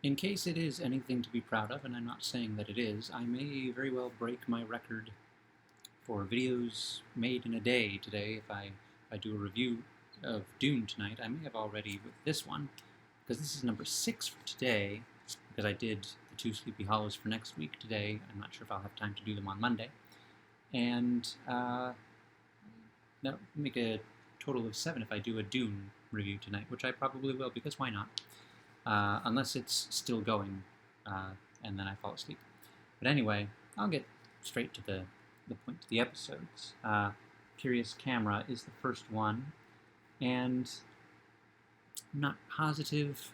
In case it is anything to be proud of, and I'm not saying that it is, I may very well break my record for videos made in a day today. If I do a review of Dune tonight, I may have already with this one, because this is number 6 for today, because I did the 2 Sleepy Hollows for next week today. I'm not sure if I'll have time to do them on Monday. And that would make a total of 7 if I do a Dune review tonight, which I probably will, because why not? Unless it's still going, and then I fall asleep. But anyway, I'll get straight to the point of the episodes. Curious Camera is the first one, and I'm not positive.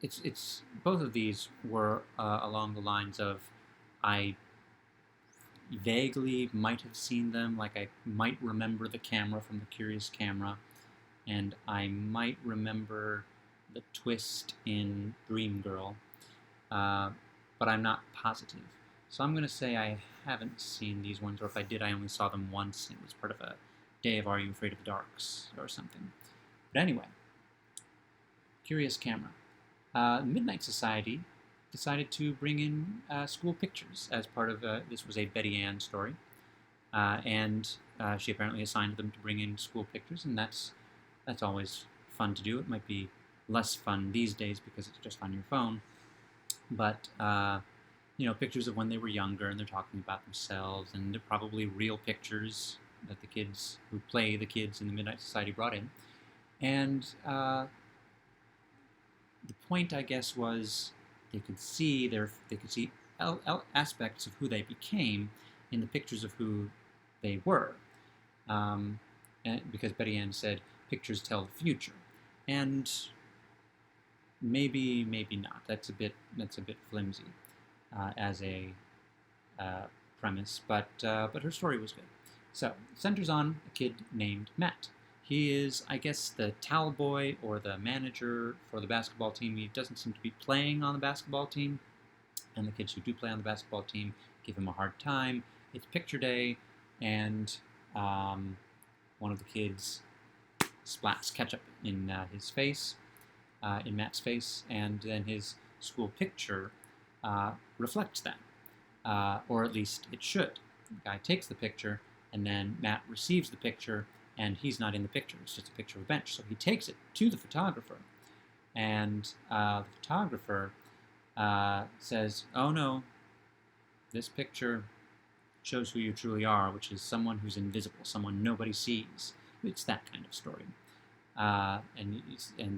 It's both of these were along the lines of I vaguely might have seen them, like I might remember the camera from the Curious Camera, and I might remember the twist in Dream Girl, but I'm not positive. So I'm going to say I haven't seen these ones, or if I did, I only saw them once, and it was part of a day of Are You Afraid of the Darks or something. But anyway, Curious Camera. Midnight Society decided to bring in school pictures as part of, this was a Betty Ann story, and she apparently assigned them to bring in school pictures, and that's always fun to do. It might be less fun these days because it's just on your phone, but pictures of when they were younger, and they're talking about themselves, and they're probably real pictures that the kids who play the kids in the Midnight Society brought in. And the point, I guess, was they could see aspects of who they became in the pictures of who they were, and because Betty Ann said pictures tell the future, and maybe not. That's a bit flimsy as a premise, but her story was good. So it centers on a kid named Matt. He is, I guess, the towel boy or the manager for the basketball team. He doesn't seem to be playing on the basketball team, and the kids who do play on the basketball team give him a hard time. It's picture day, and one of the kids splats ketchup in his face, in Matt's face, and then his school picture reflects that, or at least it should. The guy takes the picture, and then Matt receives the picture, and he's not in the picture. It's just a picture of a bench. So he takes it to the photographer, and the photographer says, "Oh no, this picture shows who you truly are, which is someone who's invisible, someone nobody sees." It's that kind of story. And he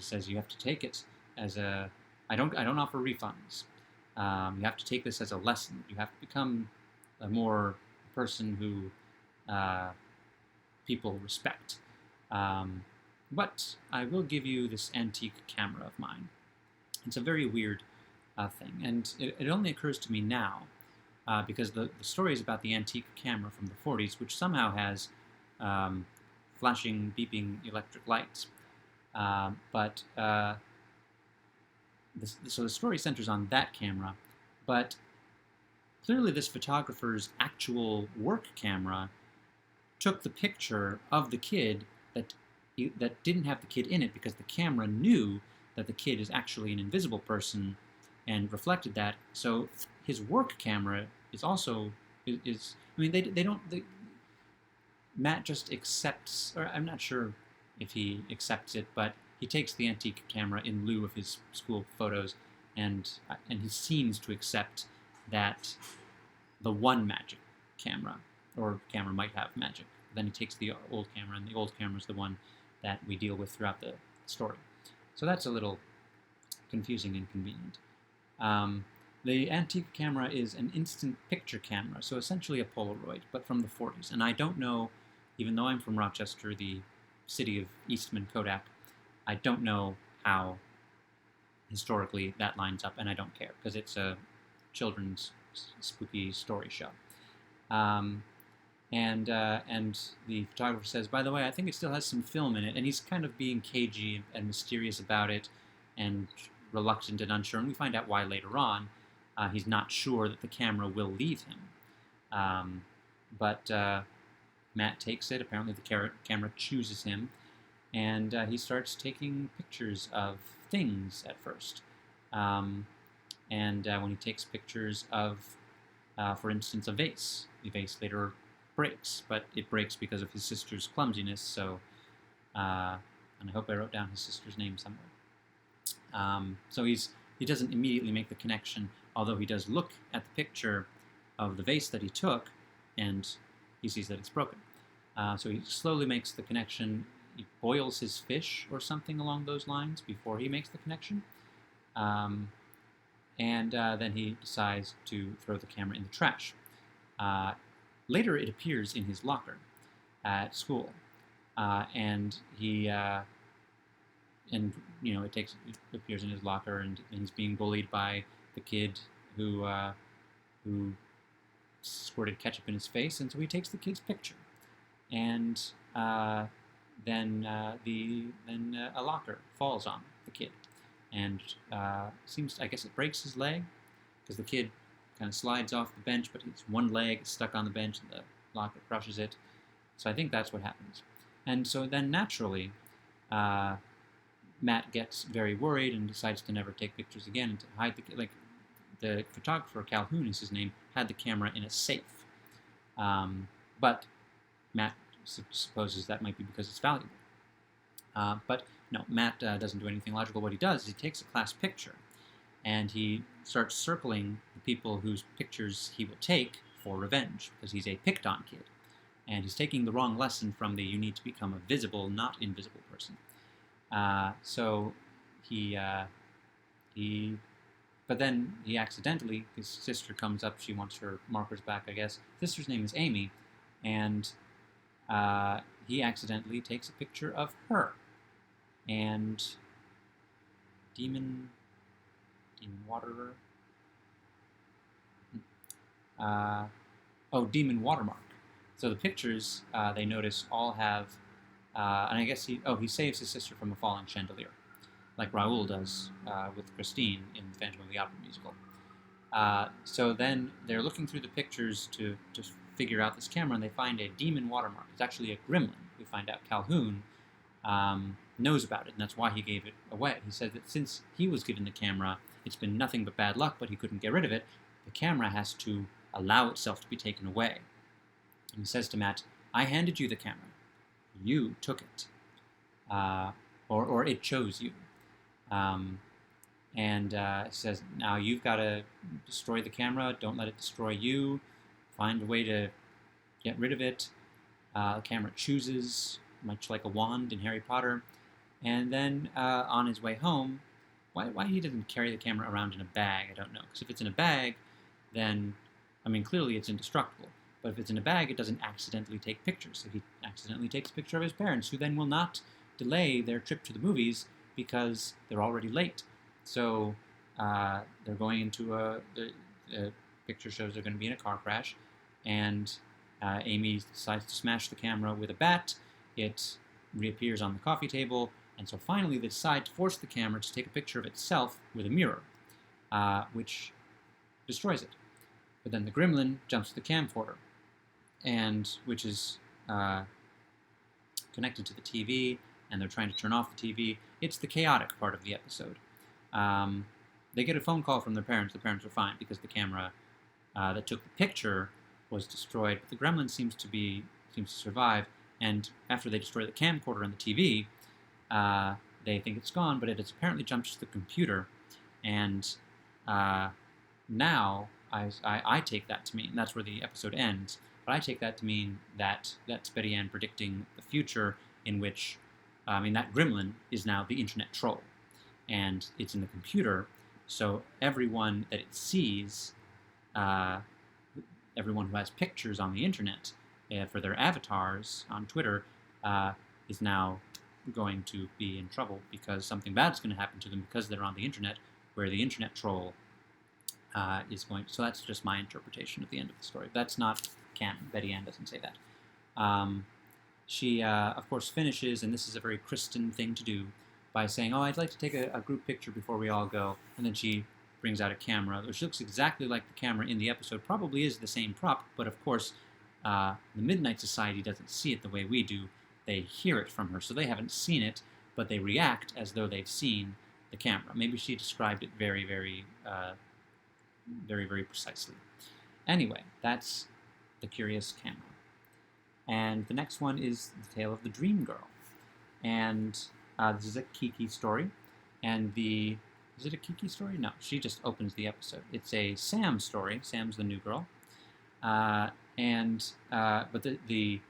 says you have to take it as a. I don't offer refunds. You have to take this as a lesson. You have to become a more person who people respect. But I will give you this antique camera of mine. It's a very weird thing, and it only occurs to me now because the story is about the antique camera from the 40s, which somehow has flashing, beeping electric lights. So the story centers on that camera, but clearly this photographer's actual work camera took the picture of the kid that didn't have the kid in it, because the camera knew that the kid is actually an invisible person and reflected that. So his work camera is also is I mean Matt just accepts, or I'm not sure if he accepts it, but he takes the antique camera in lieu of his school photos, and he seems to accept that the one magic camera, or camera might have magic. Then he takes the old camera, and the old camera is the one that we deal with throughout the story. So that's a little confusing and convenient. The antique camera is an instant picture camera, so essentially a Polaroid, but from the 40s. And I don't know, even though I'm from Rochester, the city of Eastman Kodak, I don't know how historically that lines up, and I don't care, because it's a children's spooky story show. And the photographer says, by the way, I think it still has some film in it, and he's kind of being cagey and mysterious about it, and reluctant and unsure, and we find out why later on. He's not sure that the camera will leave him. But Matt takes it. Apparently the camera chooses him, and he starts taking pictures of things at first. And when he takes pictures of, for instance, a vase, the vase later breaks, but it breaks because of his sister's clumsiness. So, and I hope I wrote down his sister's name somewhere. So he doesn't immediately make the connection, although he does look at the picture of the vase that he took, and he sees that it's broken. So he slowly makes the connection. He boils his fish or something along those lines before he makes the connection. And then he decides to throw the camera in the trash. Later, it appears in his locker at school, and it appears in his locker, and he's being bullied by the kid who squirted ketchup in his face, and so he takes the kid's picture, and then a locker falls on the kid, and I guess it breaks his leg, because the kid kind of slides off the bench, but his one leg is stuck on the bench, and the locker crushes it. So I think that's what happens. And so then naturally, Matt gets very worried and decides to never take pictures again and to hide the photographer, Calhoun is his name, had the camera in a safe. But Matt supposes that might be because it's valuable. But no, Matt doesn't do anything logical. What he does is he takes a class picture and he starts circling the people whose pictures he will take for revenge, because he's a picked-on kid. And he's taking the wrong lesson from the you need to become a visible, not invisible person. So but then he accidentally, his sister comes up, she wants her markers back, I guess. Sister's name is Amy, and he accidentally takes a picture of her. And Demon Waterer? Demon Watermark. So the pictures, they notice, all have, and I guess he saves his sister from a falling chandelier, like Raoul does with Christine in the Phantom of the Opera musical. So then they're looking through the pictures to figure out this camera, and they find a demon watermark. It's actually a gremlin. We find out Calhoun knows about it, and that's why he gave it away. He said that since he was given the camera, it's been nothing but bad luck, but he couldn't get rid of it. The camera has to allow itself to be taken away. And he says to Matt, I handed you the camera. You took it. Or it chose you. And he says, now you've got to destroy the camera. Don't let it destroy you. Find a way to get rid of it. The camera chooses, much like a wand in Harry Potter. And then on his way home, why he doesn't carry the camera around in a bag, I don't know. Because if it's in a bag, then, clearly it's indestructible. But if it's in a bag, it doesn't accidentally take pictures. If he accidentally takes a picture of his parents, who then will not delay their trip to the movies because they're already late. So they're going into the picture shows they're going to be in a car crash, and Amy decides to smash the camera with a bat. It reappears on the coffee table, and so finally they decide to force the camera to take a picture of itself with a mirror, which destroys it. But then the gremlin jumps to the camcorder, and which is connected to the TV, and they're trying to turn off the TV. It's the chaotic part of the episode. They get a phone call from their parents. The parents are fine because the camera that took the picture was destroyed, but the gremlin seems to survive. And after they destroy the camcorder and the TV, they think it's gone, but it has apparently jumped to the computer. And now I take that to mean, that's where the episode ends, but I take that to mean that that's Betty Ann predicting the future in which, that gremlin is now the internet troll. And it's in the computer, so everyone that it sees, everyone who has pictures on the internet for their avatars on Twitter, is now going to be in trouble because something bad's going to happen to them because they're on the internet, where the internet troll is going to... So that's just my interpretation of the end of the story. That's not canon. Betty Ann doesn't say that. She, of course, finishes, and this is a very Kristen thing to do, by saying, I'd like to take a group picture before we all go. And then she brings out a camera, which looks exactly like the camera in the episode, probably is the same prop, but of course, the Midnight Society doesn't see it the way we do. They hear it from her, so they haven't seen it, but they react as though they've seen the camera. Maybe she described it very, very, very, very precisely. Anyway, that's The Curious Camera. And the next one is The Tale of the Dream Girl. And this is a Kiki story. And is it a Kiki story? No, she just opens the episode. It's a Sam story. Sam's the new girl. But the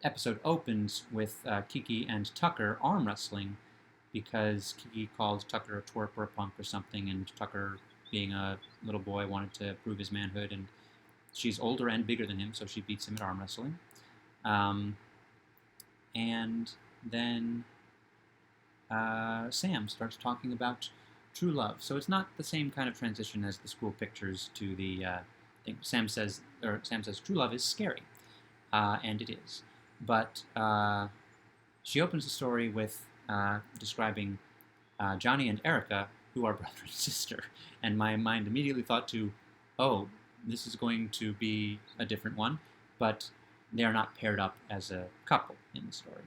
episode opens with Kiki and Tucker arm wrestling because Kiki called Tucker a twerp or a punk or something, and Tucker, being a little boy, wanted to prove his manhood, and she's older and bigger than him, so she beats him at arm wrestling. And then Sam starts talking about true love. So it's not the same kind of transition as the school pictures to the thing. Sam says true love is scary, and it is. But she opens the story with describing Johnny and Erica, who are brother and sister. And my mind immediately thought to, oh, this is going to be a different one. But they are not paired up as a couple in the story.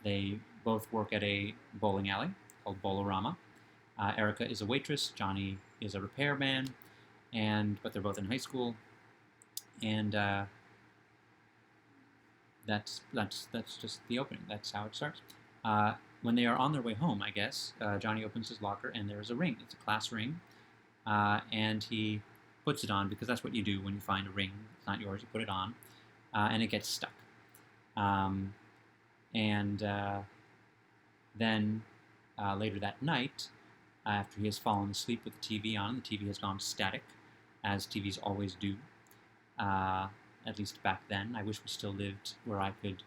They both work at a bowling alley called Bolorama. Erica is a waitress. Johnny is a repairman. But they're both in high school. And that's just the opening. That's how it starts. When they are on their way home, I guess, Johnny opens his locker and there's a ring. It's a class ring. And he puts it on because that's what you do when you find a ring. It's not yours. You put it on. And it gets stuck. Then later that night, after he has fallen asleep with the TV on, the TV has gone static, as TVs always do, at least back then. I wish we still lived where I could,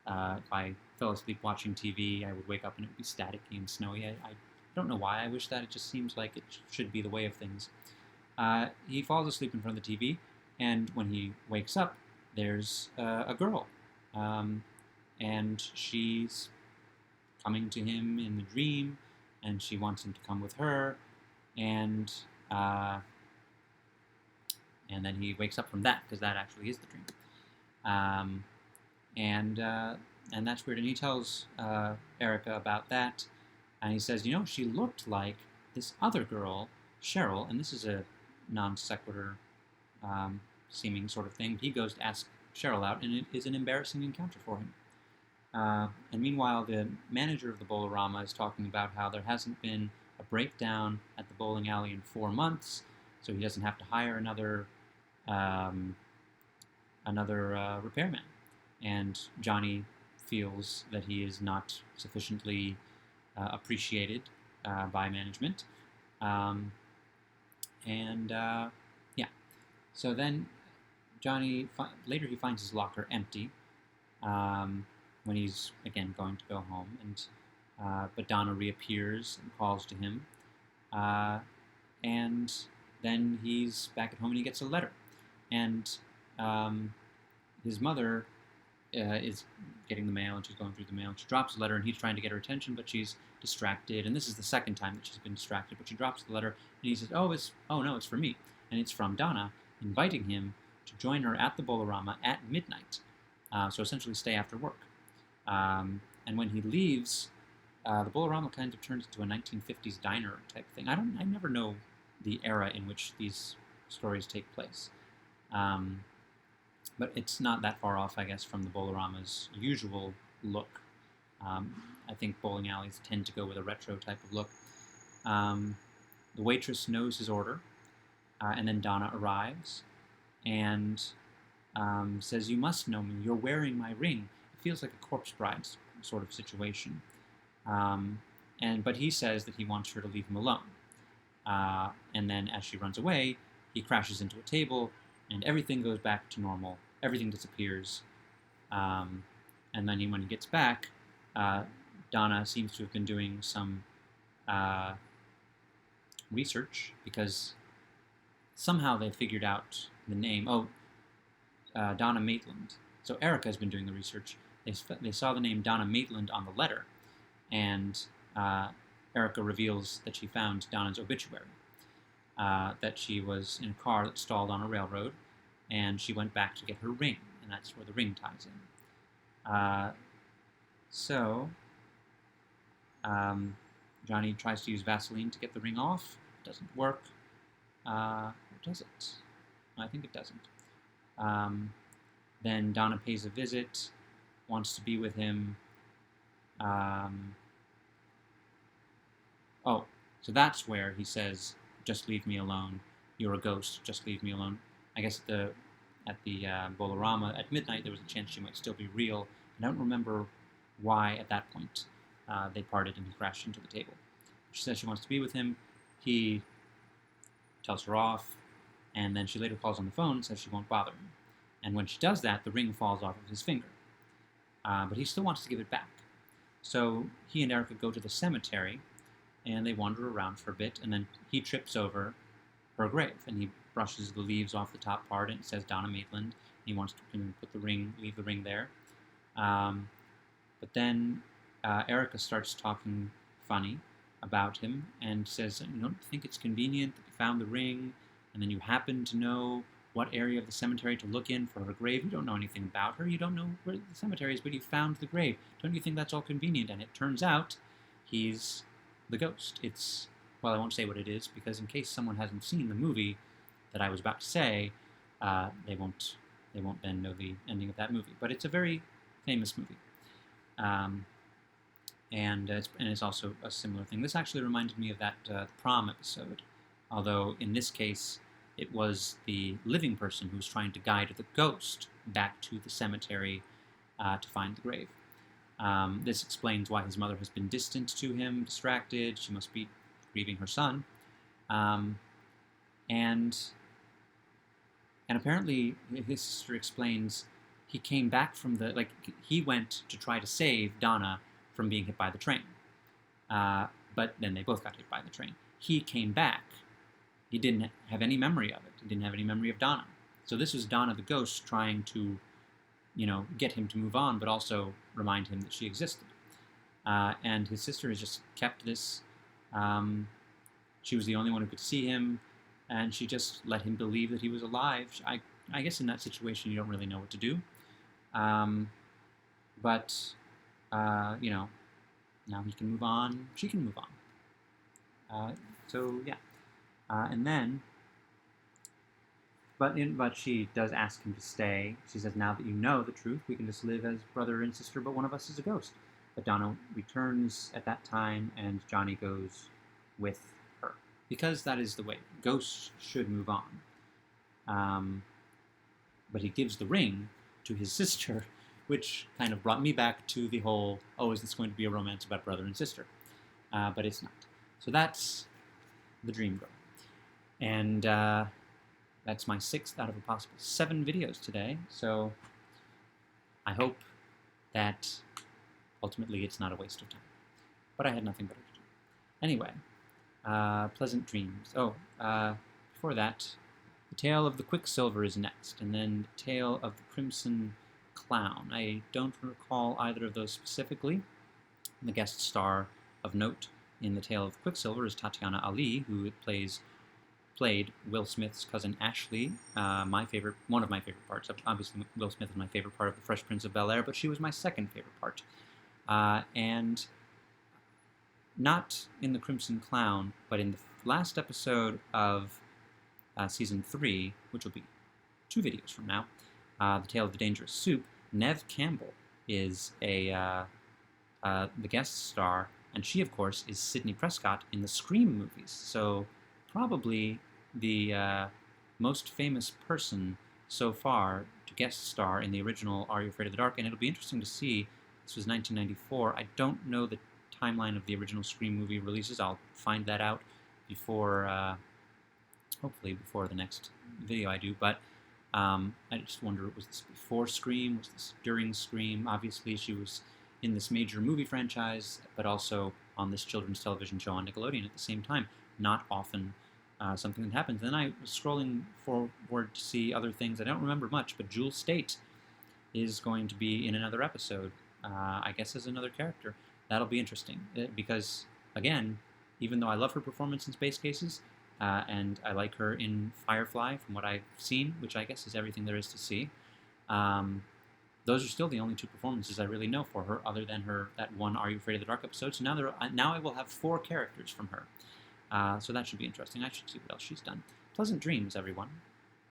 if I fell asleep watching TV, I would wake up and it would be staticky and snowy. I don't know why I wish that. It just seems like it should be the way of things. He falls asleep in front of the TV, and when he wakes up, there's a girl, and she's coming to him in the dream, and she wants him to come with her, and then he wakes up from that, because that actually is the dream. And that's weird, and he tells Erica about that, and he says, she looked like this other girl, Cheryl, and this is a non sequitur seeming sort of thing. He goes to ask Cheryl out, and it is an embarrassing encounter for him. And meanwhile, the manager of the Bolorama is talking about how there hasn't been a breakdown at the bowling alley in 4 months, so he doesn't have to hire another repairman. And Johnny feels that he is not sufficiently appreciated by management. So then Johnny, later he finds his locker empty when he's, again, going to go home. But Donna reappears and calls to him. And then he's back at home and he gets a letter. And his mother is getting the mail, and she's going through the mail. She drops the letter, and he's trying to get her attention, but she's distracted. And this is the second time that she's been distracted. But she drops the letter, and he says, oh no, it's for me. And it's from Donna, inviting him to join her at the Bolorama at midnight. So essentially stay after work. And when he leaves, the Bolorama kind of turns into a 1950s diner type thing. I never know the era in which these stories take place. But it's not that far off, I guess, from the Bolorama's usual look. I think bowling alleys tend to go with a retro type of look. The waitress knows his order, and then Donna arrives and says, "You must know me. You're wearing my ring." It feels like a corpse bride sort of situation. But he says that he wants her to leave him alone. And then as she runs away, he crashes into a table, and everything goes back to normal. Everything disappears. And then when he gets back, Donna seems to have been doing some research, because somehow they figured out the name. Donna Maitland. So Erica has been doing the research. They saw the name Donna Maitland on the letter, and Erica reveals that she found Donna's obituary, that she was in a car that stalled on a railroad, and she went back to get her ring, and that's where the ring ties in. So Johnny tries to use Vaseline to get the ring off. It doesn't work. Or does it? I think it doesn't. Then Donna pays a visit, wants to be with him. Oh, so that's where he says, "Just leave me alone. You're a ghost. Just leave me alone." I guess at the Bolorama at midnight there was a chance she might still be real. I don't remember why at that point they parted and he crashed into the table. She says she wants to be with him. He tells her off, and then she later calls on the phone and says she won't bother him. And when she does that, the ring falls off of his finger. But he still wants to give it back. So he and Erica go to the cemetery, and they wander around for a bit, and then he trips over her grave, and he brushes the leaves off the top part, and it says Donna Maitland. He wants to leave the ring there. But then Erica starts talking funny about him and says, "You don't think it's convenient that you found the ring, and then you happen to know what area of the cemetery to look in for her grave? You don't know anything about her. You don't know where the cemetery is, but you found the grave. Don't you think that's all convenient?" And it turns out he's the ghost. Well, I won't say what it is, because in case someone hasn't seen the movie that I was about to say, they won't then know the ending of that movie. But it's a very famous movie. And it's also a similar thing. This actually reminded me of that prom episode, although in this case it was the living person who was trying to guide the ghost back to the cemetery to find the grave. This explains why his mother has been distant to him, distracted. She must be grieving her son. And apparently his sister explains he came back from he went to try to save Donna from being hit by the train. But then they both got hit by the train. He came back. He didn't have any memory of it. He didn't have any memory of Donna. So this was Donna the ghost trying to, get him to move on, but also remind him that she existed. And his sister has just kept this. She was the only one who could see him, and she just let him believe that he was alive. I guess in that situation you don't really know what to do. But now he can move on. She can move on. So yeah. And then, but she does ask him to stay. She says, "Now that you know the truth, we can just live as brother and sister, but one of us is a ghost." But Donna returns at that time, and Johnny goes with her. Because that is the way. Ghosts should move on. But he gives the ring to his sister, which kind of brought me back to the whole, is this going to be a romance about brother and sister? But it's not. So that's The Dream Girl. And that's my 6th out of a possible 7 videos today. So I hope that ultimately it's not a waste of time. But I had nothing better to do. Anyway, pleasant dreams. Before that, The Tale of the Quicksilver is next, and then The Tale of the Crimson Clown. I don't recall either of those specifically. The guest star of note in The Tale of Quicksilver is Tatiana Ali, who played Will Smith's cousin Ashley, one of my favorite parts. Obviously, Will Smith is my favorite part of The Fresh Prince of Bel-Air, but she was my second favorite part. And not in The Crimson Clown, but in the last episode of Season 3, which will be 2 videos from now, The Tale of the Dangerous Soup, Neve Campbell is the guest star, and she, of course, is Sidney Prescott in the Scream movies. So probably the most famous person so far to guest star in the original Are You Afraid of the Dark? And it'll be interesting to see. This was 1994. I don't know the timeline of the original Scream movie releases. I'll find that out hopefully before the next video I do. But I just wonder, was this before Scream? Was this during Scream? Obviously, she was in this major movie franchise, but also on this children's television show on Nickelodeon at the same time. Not often something that happens. Then I was scrolling forward to see other things. I don't remember much, but Jewel State is going to be in another episode, I guess as another character. That'll be interesting, because, again, even though I love her performance in Space Cases, and I like her in Firefly from what I've seen, which I guess is everything there is to see, the those are still the only 2 performances I really know for her, other than that one Are You Afraid of the Dark episode. So now I will have 4 characters from her. So that should be interesting. I should see what else she's done. Pleasant dreams, everyone.